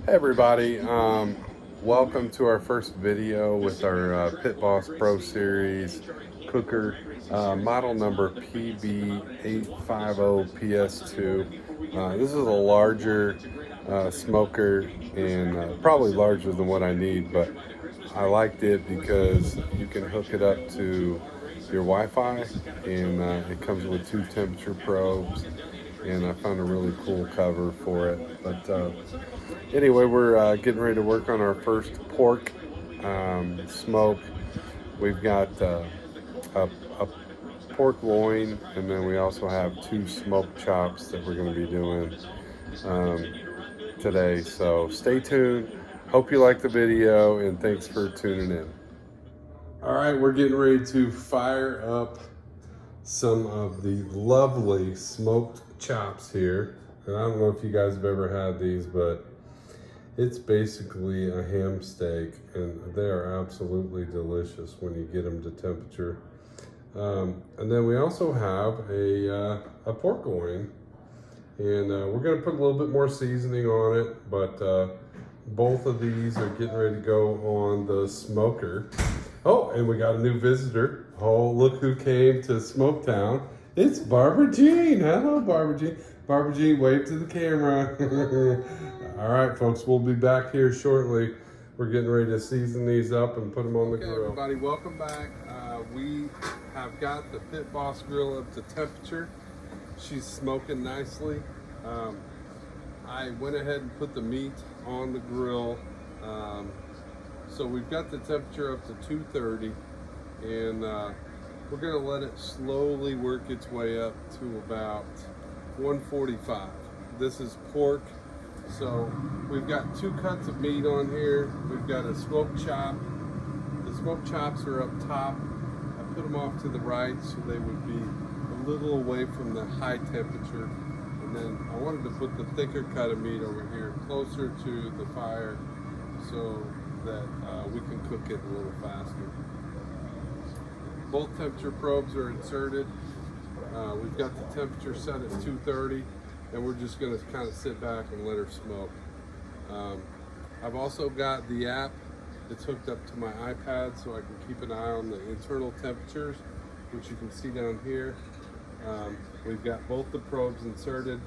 Hey everybody, welcome to our first video with our PitBoss Pro Series cooker, model number PB850PS2. This is a larger smoker and probably larger than what I need, but I liked it because you can hook it up to your Wi-Fi and it comes with two temperature probes, and I found a really cool cover for it. But anyway, we're getting ready to work on our first pork smoke. We've got a pork loin, and then we also have two smoked chops that we're going to be doing today. So stay tuned. Hope you like the video, and thanks for tuning in. All right, we're getting ready to fire up some of the lovely smoked chops here. And I don't know if you guys have ever had these, but it's basically a ham steak, and they are absolutely delicious when you get them to temperature. And then we also have a pork loin, and we're going to put a little bit more seasoning on it, but both of these are getting ready to go on the smoker. Oh, and we got a new visitor. Oh, look who came to Smoketown. It's Barbara Jean. Hello, Barbara Jean. Barbara Jean, wave to the camera. All right, folks, we'll be back here shortly. We're getting ready to season these up and put them on the grill. Everybody, welcome back. We have got the PitBoss grill up to temperature. She's smoking nicely. I went ahead and put the meat on the grill. So we've got the temperature up to 230, and we're gonna let it slowly work its way up to about 145. This is pork. So we've got two cuts of meat on here. We've got a smoked chop. The smoked chops are up top. I put them off to the right so they would be a little away from the high temperature. And then I wanted to put the thicker cut of meat over here closer to the fire so that we can cook it a little faster. Both temperature probes are inserted. We've got the temperature set at 230, and we're just going to kind of sit back and let her smoke. I've also got the app that's hooked up to my iPad so I can keep an eye on the internal temperatures, which you can see down here. We've got both the probes inserted,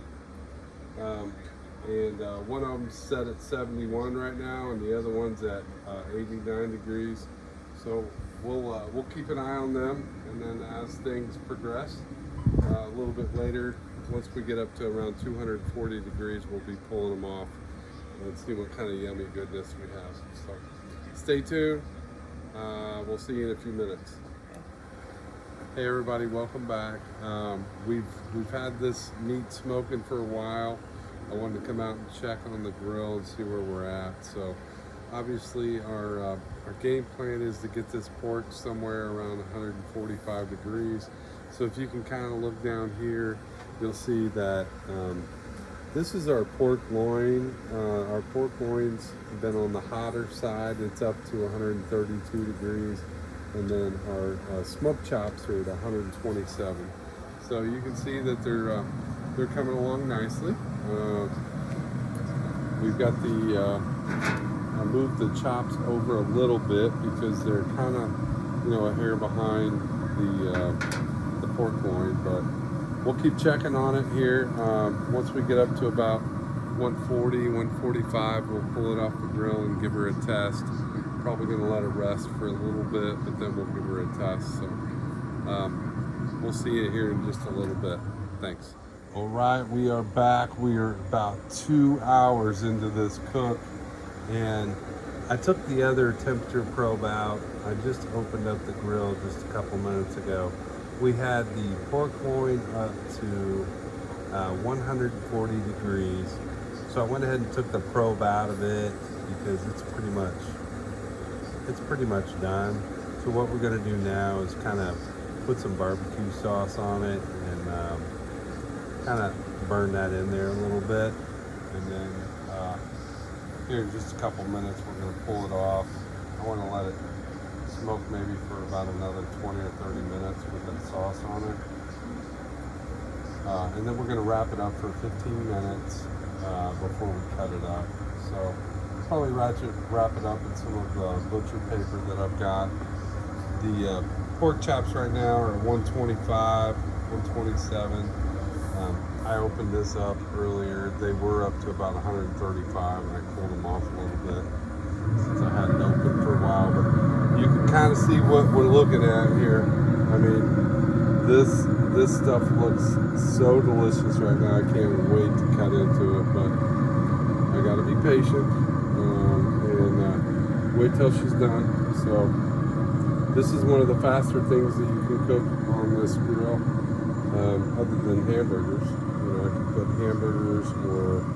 and one of them's set at 71 right now, and the other one's at 89 degrees. So we'll keep an eye on them, and then as things progress, a little bit later, once we get up to around 240 degrees, we'll be pulling them off and see what kind of yummy goodness we have. So stay tuned. We'll see you in a few minutes. Hey everybody, welcome back. We've had this meat smoking for a while. I wanted to come out and check on the grill and see where we're at. So obviously our game plan is to get this pork somewhere around 145 degrees. So if you can kind of look down here, you'll see that this is our pork loin. Our pork loin's been on the hotter side. It's up to 132 degrees. And then our smoked chops are at 127. So you can see that they're coming along nicely. We've got I moved the chops over a little bit because they're kind of, a hair behind the pork loin, but we'll keep checking on it here. Once we get up to about 140, 145, we'll pull it off the grill and give her a test. Probably going to let it rest for a little bit, but then we'll give her a test. So we'll see you here in just a little bit. Thanks. All right, we are back. We are about 2 hours into this cook, and I took the other temperature probe out. I just opened up the grill just a couple minutes ago. We had the pork loin up to 140 degrees. So I went ahead and took the probe out of it because it's pretty much done. So what we're gonna do now is kind of put some barbecue sauce on it and kind of burn that in there a little bit. And then here in just a couple minutes, we're gonna pull it off. I wanna let it smoke maybe for about another 20 or 30 minutes with that sauce on it. And then we're gonna wrap it up for 15 minutes before we cut it up. So probably wrap it up in some of the butcher paper that I've got. The pork chops right now are 125, 127. I opened this up earlier. They were up to about 135, and I cooled them off a little bit since I hadn't opened for a while. But you can kind of see what we're looking at here. I mean, this stuff looks so delicious right now. I can't wait to cut into it, but I gotta be patient and wait till she's done. So this is one of the faster things that you can cook on this grill, other than hamburgers. You know, I can put hamburgers or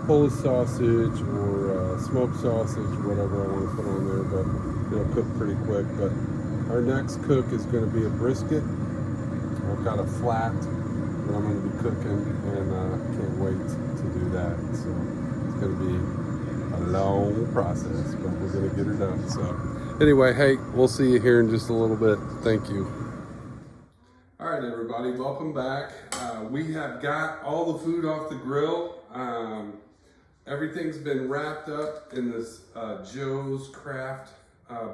Polish sausage or smoked sausage, whatever I want to put on there, but it'll cook pretty quick. But our next cook is going to be a brisket. I've got a flat that I'm going to be cooking, and can't wait to do that. So it's going to be a long process, but we're going to get her done. So anyway, hey, we'll see you here in just a little bit. Thank you. All right, everybody, welcome back. We have got all the food off the grill. Everything's been wrapped up in this Joe's Craft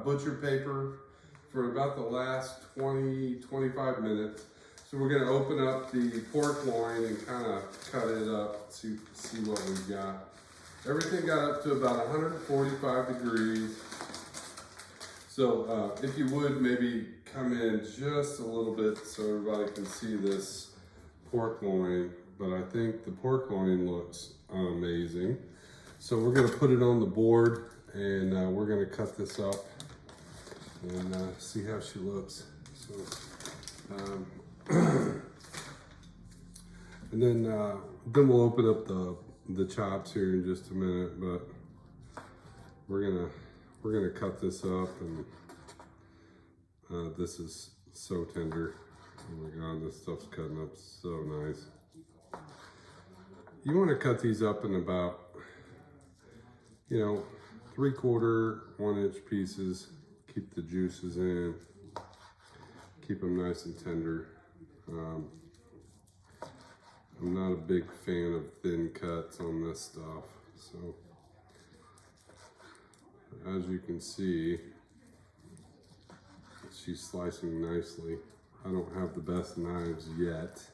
butcher paper for about the last 20-25 minutes. So we're gonna open up the pork loin and kind of cut it up to see what we've got. Everything got up to about 145 degrees. So if you would, maybe come in just a little bit so everybody can see this pork loin. But I think the pork loin looks amazing. So we're gonna put it on the board, and we're gonna cut this up and see how she looks. So, and then we'll open up the chops here in just a minute. But we're gonna cut this up, and this is so tender. Oh my God, this stuff's cutting up so nice. You want to cut these up in about, 3/4, 1 inch pieces. Keep the juices in. Keep them nice and tender. I'm not a big fan of thin cuts on this stuff. So as you can see, she's slicing nicely. I don't have the best knives yet,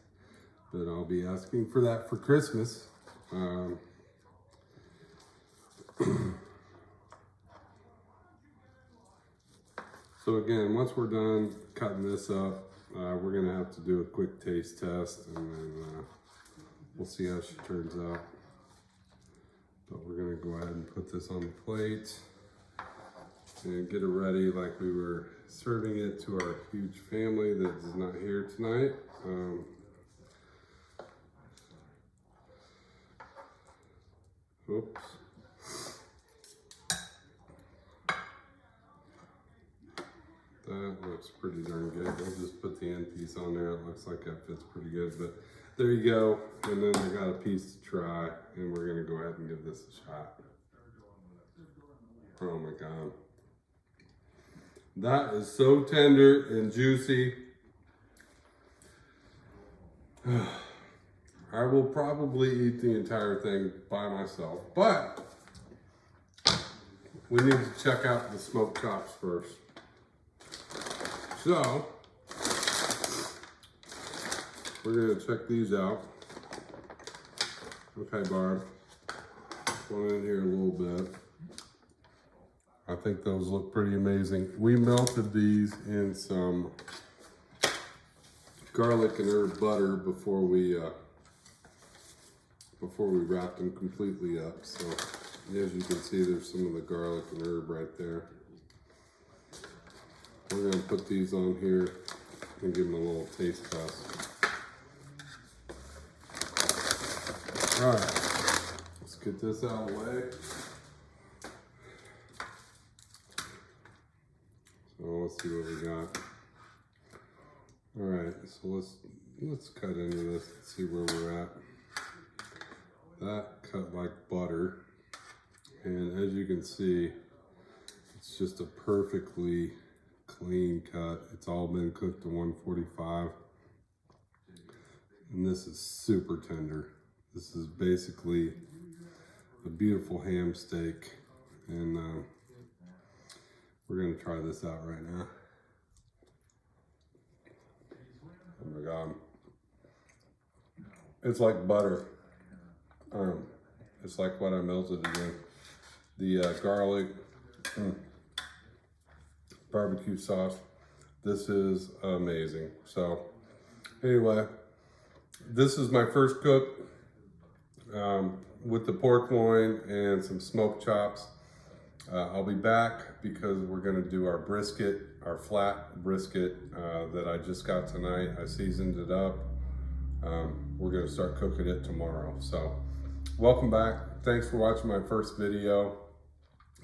but I'll be asking for that for Christmas. So again, once we're done cutting this up, we're gonna have to do a quick taste test, and then we'll see how she turns out. But we're gonna go ahead and put this on the plate and get it ready like we were serving it to our huge family that is not here tonight. Oops. That looks pretty darn good. We'll just put the end piece on there. It looks like that fits pretty good, but there you go. And then I got a piece to try, and we're gonna go ahead and give this a shot. Oh my God. That is so tender and juicy. I will probably eat the entire thing by myself, but we need to check out the smoked chops first. So, we're gonna check these out. Okay, Barb, one in here a little bit. I think those look pretty amazing. We melted these in some garlic and herb butter before we wrapped them completely up. So as you can see, there's some of the garlic and herb right there. We're gonna put these on here and give them a little taste test. All right, let's get this out of the way. So let's see what we got. All right, so let's cut into this and see where we're at. That cut like butter, and as you can see, it's just a perfectly clean cut. It's all been cooked to 145, and this is super tender. This is basically a beautiful ham steak, and we're gonna try this out right now. Oh my God. It's like butter. It's like what I melted it in. The garlic, barbecue sauce. This is amazing. So anyway, this is my first cook with the pork loin and some smoked chops. I'll be back because we're gonna do our brisket, our flat brisket that I just got tonight. I seasoned it up. We're gonna start cooking it tomorrow. So welcome back. Thanks for watching my first video.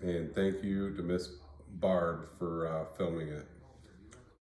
And thank you to Miss Barb for filming it.